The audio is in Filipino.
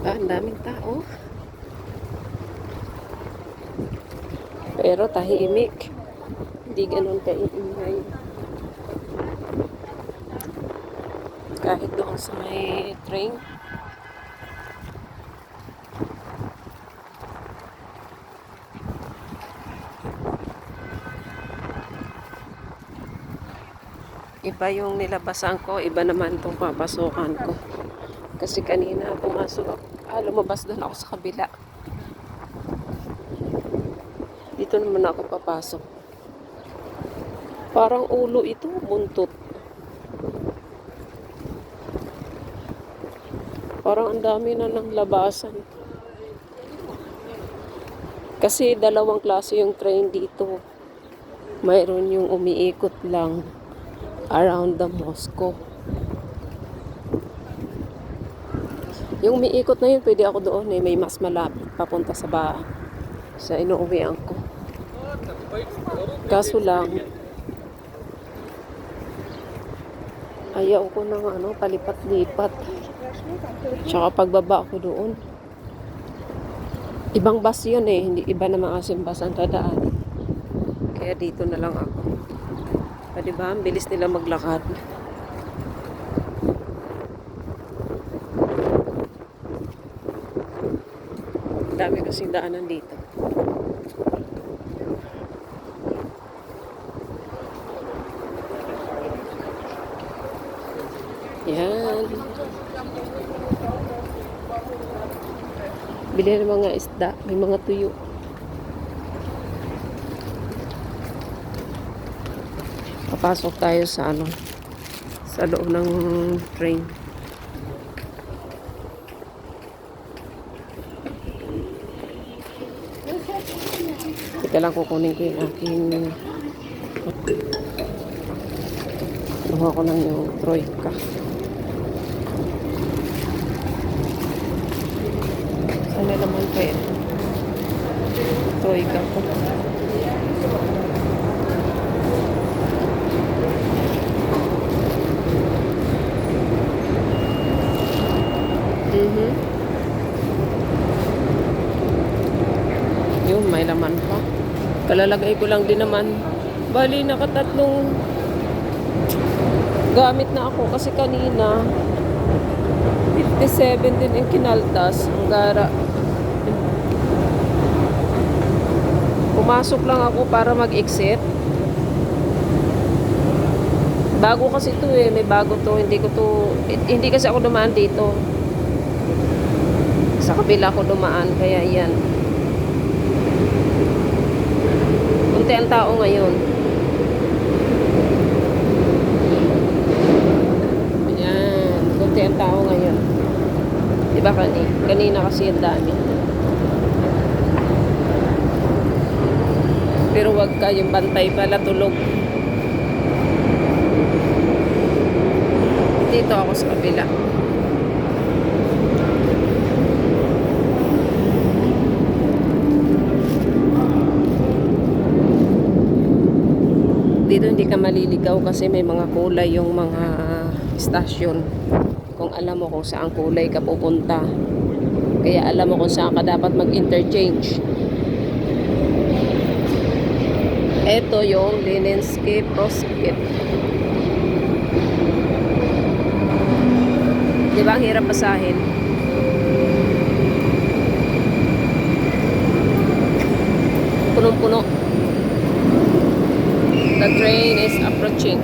Ang daming tao. Pero tahimik. Hindi ganun kaingay. Kahit doon sa may train. Iba yung nilabasan ko, iba naman itong papasukan ko. Kasi kanina pumasok ako, lumabas doon ako sa kabila. Dito naman ako papasok. Parang ulo ito, buntot. Parang ang dami na ng labasan. Kasi dalawang klase yung train dito. Mayroon yung umiikot lang around the Moscow. Yung umiikot na yun, pwede ako doon eh. May mas malapit papunta sa bahay. Sa inuuwian ko. Kaso lang, ayaw ko ng palipat-lipat. Tsaka pagbaba ko doon. Ibang bus yun eh. Hindi iba naman kasing bus ang dadaan. Kaya dito na lang ako. Diba? Ang bilis nila maglakad. Dami kasing daanan dito. Yan. Bili ng mga isda. May mga tuyo. Papasok tayo sa sa loob ng train. Teka lang, kukunin ko yung aking kuha ko lang yung troika. Sana naman pa ito. Troika ko. Yun, may laman pa. Kalalagay ko lang din naman. Bali, nakatatlong gamit na ako. Kasi kanina, 57 din yung kinaltas. Ang gara. Pumasok lang ako para mag-exit. Bago kasi ito eh. May bago to. Hindi kasi ako dumaan dito. Sa kabila ako dumaan. Kaya yan. Kunti ang tao ngayon. Ayan. Kunti ang tao ngayon. Diba kanina kasi ang dami. Pero wag ka, yung bantay pala tulog. Dito ako sa kabila. Dito hindi ka maliligaw kasi may mga kulay yung mga stasyon. Kung alam mo kung saan kulay ka pupunta. Kaya alam mo kung saan ka dapat mag-interchange. Ito yung Lenensky Prospect. Diba ang hirap basahin? Punong-puno. The train is approaching.